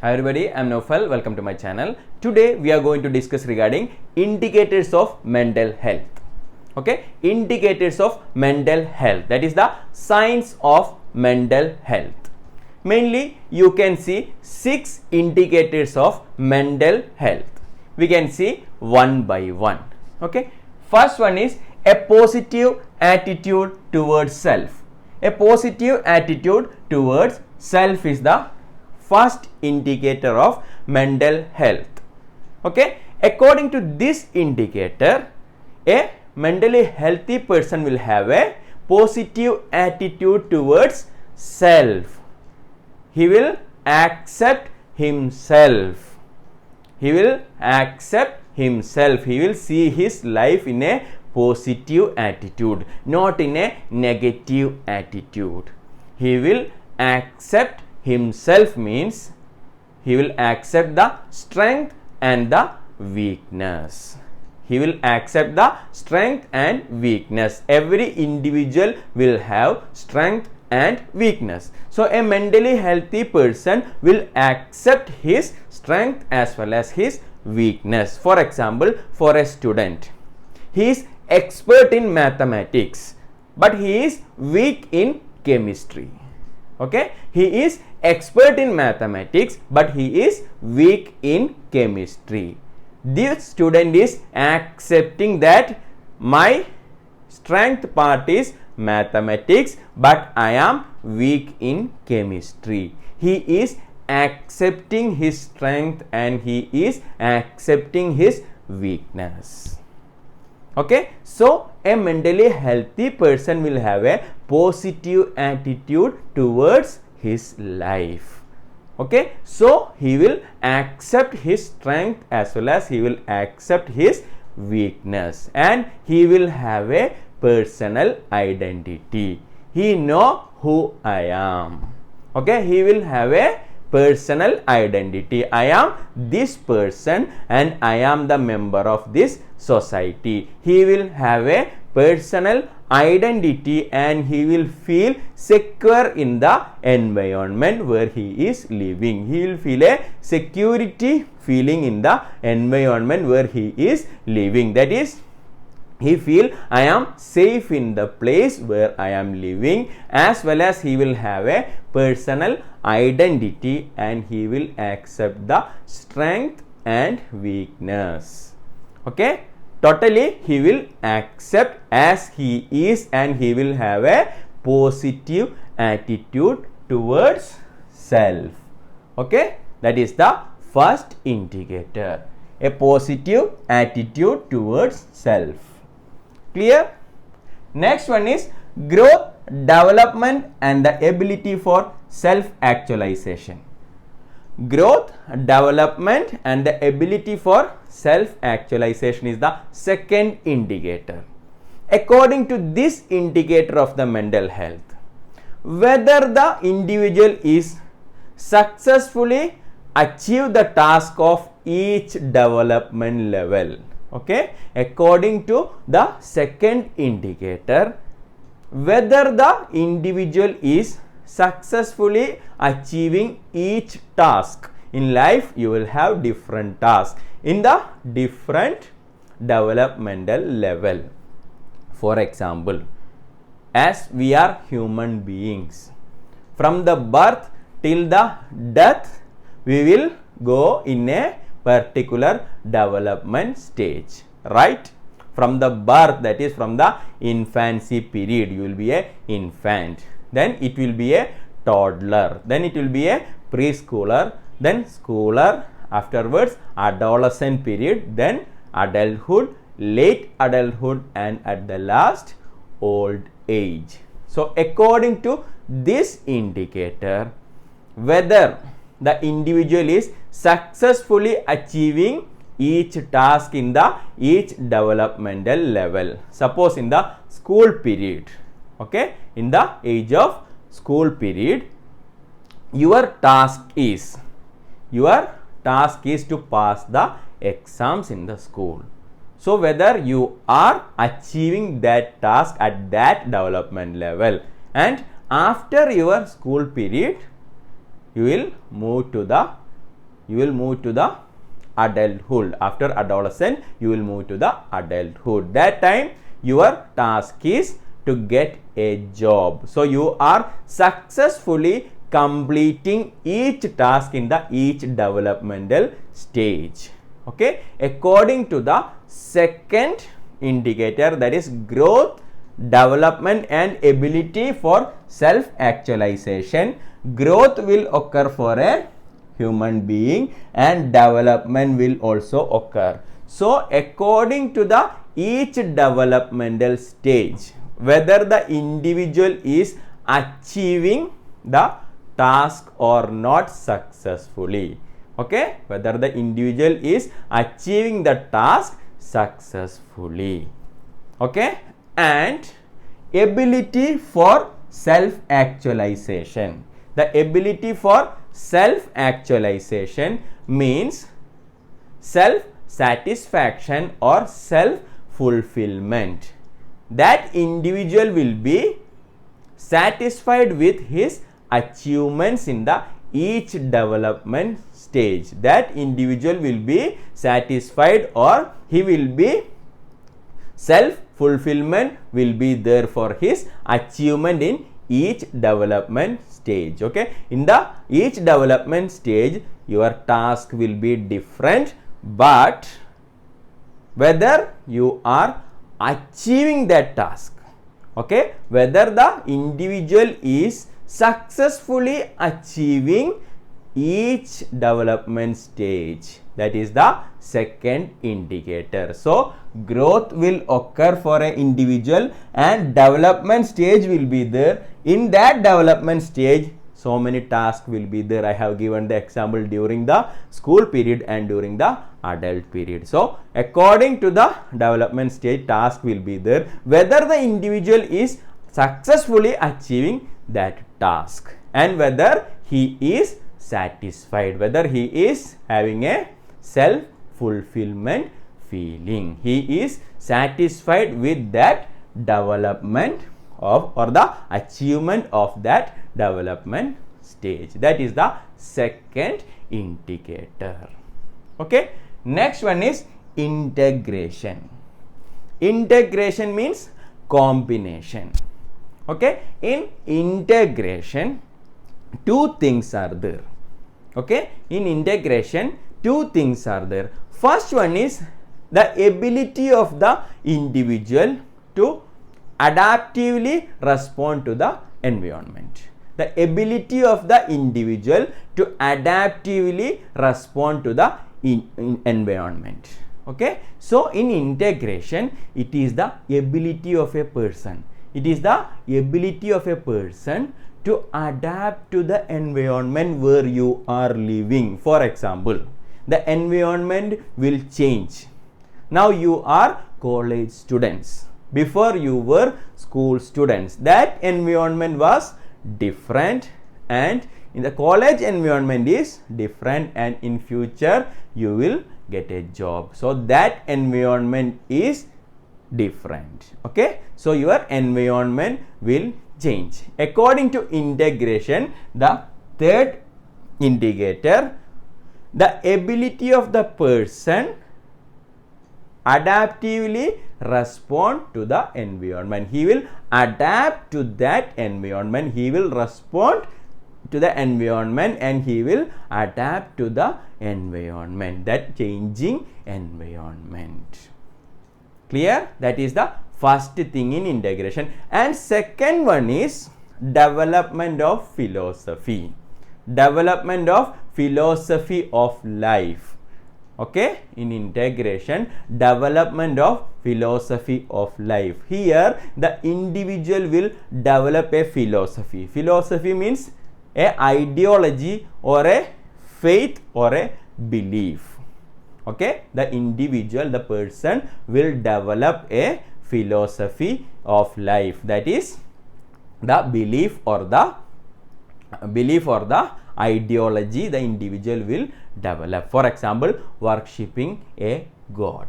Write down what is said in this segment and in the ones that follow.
Hi everybody, I am Naufal. Welcome to my channel. Today we are going to discuss regarding indicators of mental health. Okay, indicators of mental health, that is the signs of mental health. Mainly you can see 6 indicators of mental health. We can see one by one. Okay, first one is a positive attitude towards self. A positive attitude towards self is the first indicator of mental health. Okay, according to this indicator, a mentally healthy person will have a positive attitude towards self. He will accept himself. He will accept himself. He will see his life in a positive attitude, not in a negative attitude. He will accept himself means he will accept the strength and the weakness. He will accept the strength and weakness. Every individual will have strength and weakness. So a mentally healthy person will accept his strength as well as his weakness. For example, for a student, he is expert in mathematics, but he is weak in chemistry. Okay, he is expert in mathematics, but he is weak in chemistry. This student is accepting that my strength part is mathematics, but I am weak in chemistry. He is accepting his strength and he is accepting his weakness. Okay, so a mentally healthy person will have a positive attitude towards his life. Okay, so he will accept his strength as well as he will accept his weakness, and he will have a personal identity. He know who I am. Okay, he will have a personal identity. I am this person and I am the member of this society. He will have a personal identity and he will feel secure in the environment where he is living. He will feel a security feeling in the environment where he is living. That is, he feel I am safe in the place where I am living, as well as he will have a personal identity and he will accept the strength and weakness. Okay, totally he will accept as he is and he will have a positive attitude towards self. Okay, that is the first indicator, a positive attitude towards self. Clear? Next one is growth, development and the ability for self-actualization. Growth, development and the ability for self-actualization is the second indicator. According to this indicator of the mental health, whether the individual is successfully achieve the task of each development level. Okay, according to the second indicator, whether the individual is successfully achieving each task. In life you will have different tasks in the different developmental level. For example, as we are human beings, from the birth till the death we will go in a particular development stage, right? From the birth, that is from the infancy period, you will be a infant, then it will be a toddler, then it will be a preschooler, then schooler, afterwards adolescent period, then adulthood, late adulthood and at the last old age. So according to this indicator, whether the individual is successfully achieving each task in the each developmental level. Suppose in the school period, okay, in the age of school period, your task is to pass the exams in the school. So whether you are achieving that task at that development level, and after your school period you will move to the you will move to the adulthood. After adolescent, you will move to the adulthood. That time your task is to get a job. So you are successfully completing each task in the each developmental stage. Okay, according to the second indicator, that is growth, development and ability for self actualization. Growth will occur for a human being and development will also occur. So according to the each developmental stage, whether the individual is achieving the task or not successfully. Okay, whether the individual is achieving the task successfully. Okay, and ability for self actualization. The ability for self actualization means self satisfaction or self fulfillment. That individual will be satisfied with his achievements in the each development stage. That individual will be satisfied or he will be self fulfillment will be there for his achievement in each development stage. Okay, in the each development stage your task will be different, but whether you are achieving that task, okay, whether the individual is successfully achieving each development stage, that is the second indicator. So growth will occur for an individual and development stage will be there. In that development stage, so many tasks will be there. I have given the example during the school period and during the adult period. So according to the development stage, task will be there, whether the individual is successfully achieving that task and whether he is satisfied, whether he is having a self fulfillment feeling, he is satisfied with that development of or the achievement of that development stage. That is the second indicator. Okay, next one is integration. Integration means combination. Okay, in integration two things are there. Okay, in integration two things are there. First one is the ability of the individual to adaptively respond to the environment. The ability of the individual to adaptively respond to the environment. Okay, so in integration it is the ability of a person. It is the ability of a person to adapt to the environment where you are living. For example, the environment will change. Now you are college students. Before you were school students. That environment was different and in the college environment is different and in future you will get a job. So that environment is different. Okay, so your environment will change. According to integration, the third indicator, the ability of the person adaptively respond to the environment. He will adapt to that environment. He will respond to the environment and he will adapt to the environment, that changing environment. Clear? That is the first thing in integration. And second one is development of philosophy. Development of philosophy of life. Okay, in integration, development of philosophy of life. Here the individual will develop a philosophy. Philosophy means a ideology or a faith or a belief. Okay, the individual, the person will develop a philosophy of life, that is the belief or the ideology the individual will develop. For example, worshipping a god.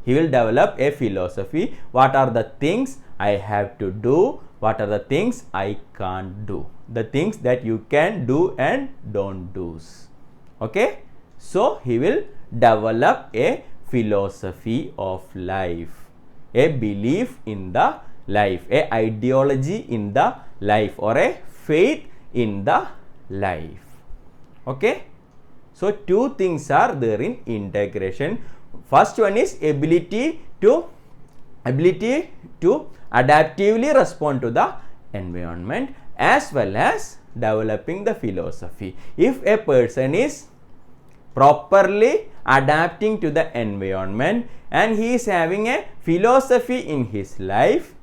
He will develop a philosophy. What are the things I have to do? What are the things I can't do? The things that you can do and don't do. Okay, so he will develop a philosophy of life, a belief in the life, a ideology in the life, or a faith in the life. Okay, so two things are there in integration. First one is ability to adaptively respond to the environment, as well as developing the philosophy. If a person is properly adapting to the environment and he is having a philosophy in his life,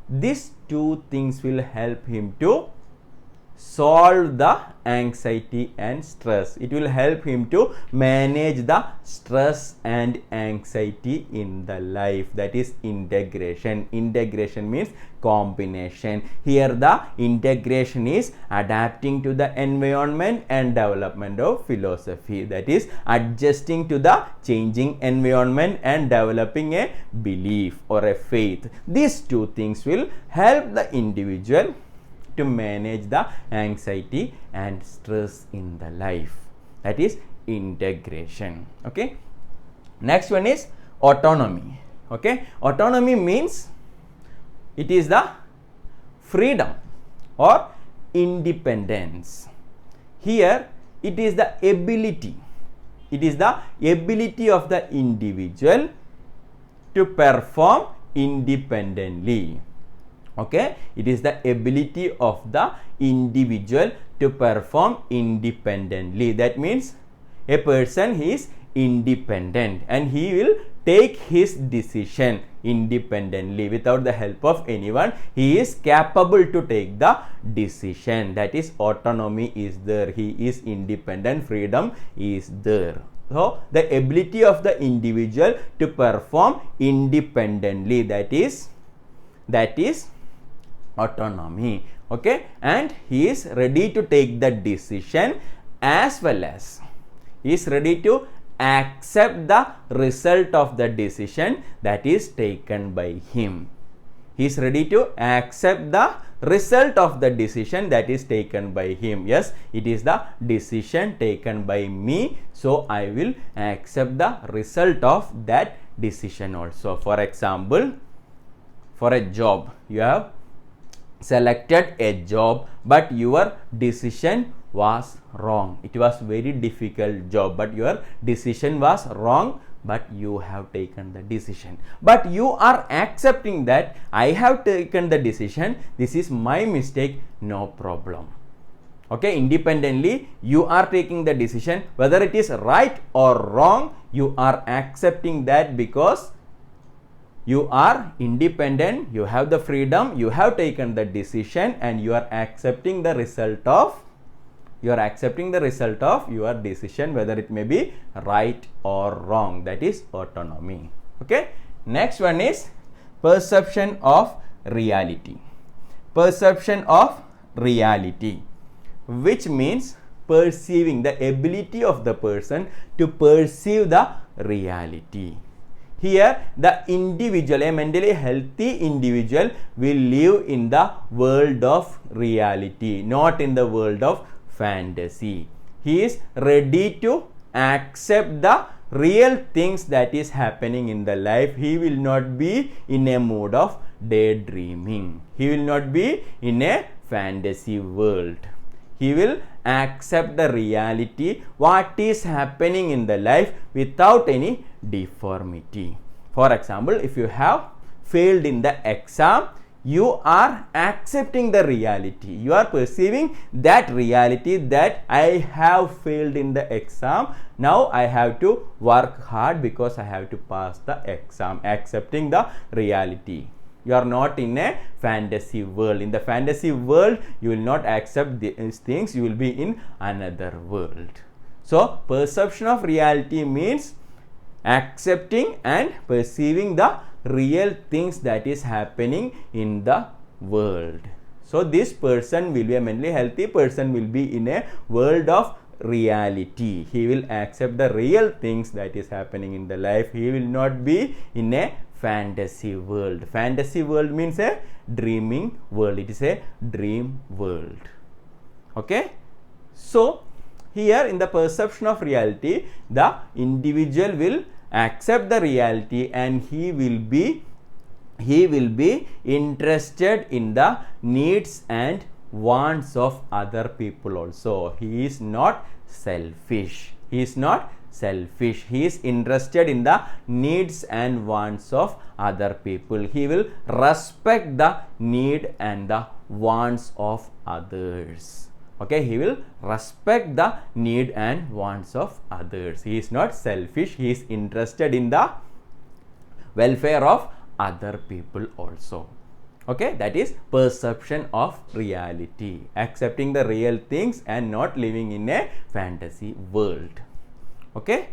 these two things will help him to solve the anxiety and stress. It will help him to manage the stress and anxiety in the life. That is integration. Integration means combination. Here the integration is adapting to the environment and development of philosophy. That is adjusting to the changing environment and developing a belief or a faith. These two things will help the individual to manage the anxiety and stress in the life. That is integration. Okay, next one is autonomy. Okay, autonomy means it is the freedom or independence. Here it is the ability of the individual to perform independently. Okay, it is the ability of the individual to perform independently. That means a person is independent and he will take his decision independently without the help of anyone. He is capable to take the decision. That is autonomy is there. He is independent. Freedom is there. So the ability of the individual to perform independently, that is autonomy. Okay, and he is ready to take the decision, as well as he is ready to accept the result of the decision that is taken by him. He is ready to accept the result of the decision that is taken by him. Yes, it is the decision taken by me, so I will accept the result of that decision also. For example, for a job, you have selected a job, but your decision was wrong. It was very difficult job, but your decision was wrong, but you have taken the decision. But you are accepting that I have taken the decision, this is my mistake, no problem. Okay, independently you are taking the decision, whether it is right or wrong, you are accepting that because you are independent, you have the freedom, you have taken the decision, and you are accepting the result of your decision, whether it may be right or wrong. That is autonomy. Okay, next one is perception of reality. Perception of reality, which means perceiving, the ability of the person to perceive the reality. Here the individual, a mentally healthy individual, will live in the world of reality, not in the world of fantasy. He is ready to accept the real things that is happening in the life. He will not be in a mood of daydreaming. He will not be in a fantasy world. He will accept the reality, what is happening in the life, without any deformity. For example, if you have failed in the exam, you are accepting the reality. You are perceiving that reality, that I have failed in the exam. Now I have to work hard because I have to pass the exam. Accepting the reality. You are not in a fantasy world. In the fantasy world, you will not accept these things. You will be in another world. So, perception of reality means accepting and perceiving the real things that is happening in the world. So, this person will be a mentally healthy person, will be in a world of reality. He will accept the real things that is happening in the life. He will not be in a fantasy world. Fantasy world means a dreaming world. It is a dream world. Okay. So, Here in the perception of reality, the individual will accept the reality and he will be interested in the needs and wants of other people also. He is not selfish. He is not selfish. He is interested in the needs and wants of other people. He will respect the need and the wants of others. Okay, he will respect the need and wants of others. He is not selfish. He is interested in the welfare of other people also. Okay, that is perception of reality, accepting the real things and not living in a fantasy world. Okay,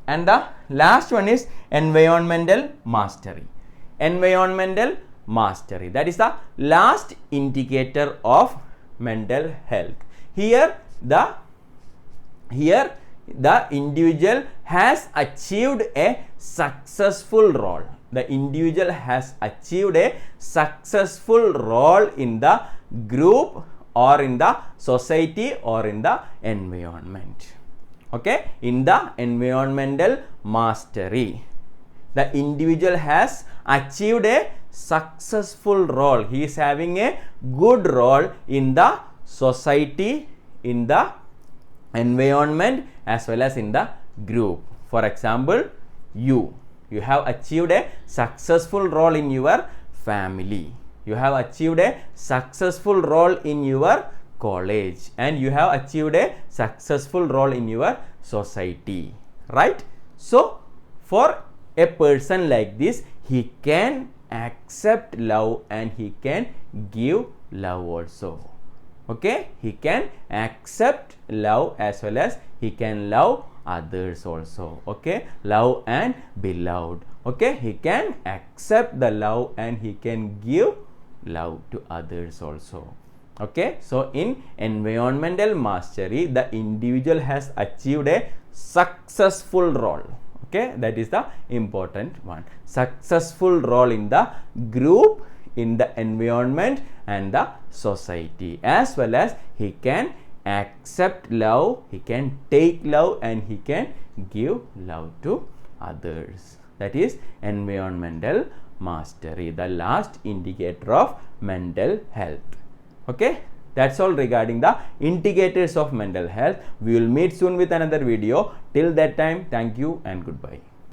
and the last one is environmental mastery. Environmental mastery, that is the last indicator of mental health. Here the individual has achieved a successful role. The individual has achieved a successful role in the group or in the society or in the environment. Okay, in the environmental mastery, the individual has achieved a successful role. He is having a good role in the society, in the environment, as well as in the group. For example, you have achieved a successful role in your family. You have achieved a successful role in your college, and you have achieved a successful role in your society, right? So for a person like this, he can accept love and he can give love also. Okay, he can accept love as well as he can love others also. Okay, love and be loved. Okay, he can accept the love and he can give love to others also. Okay, so in environmental mastery, the individual has achieved a successful role. Okay, that is the important one. Successful role in the group, in the environment and the society, as well as he can accept love, he can take love and he can give love to others. That is environmental mastery, the last indicator of mental health. Okay, that's all regarding the indicators of mental health. We will meet soon with another video. Till that time, thank you and goodbye.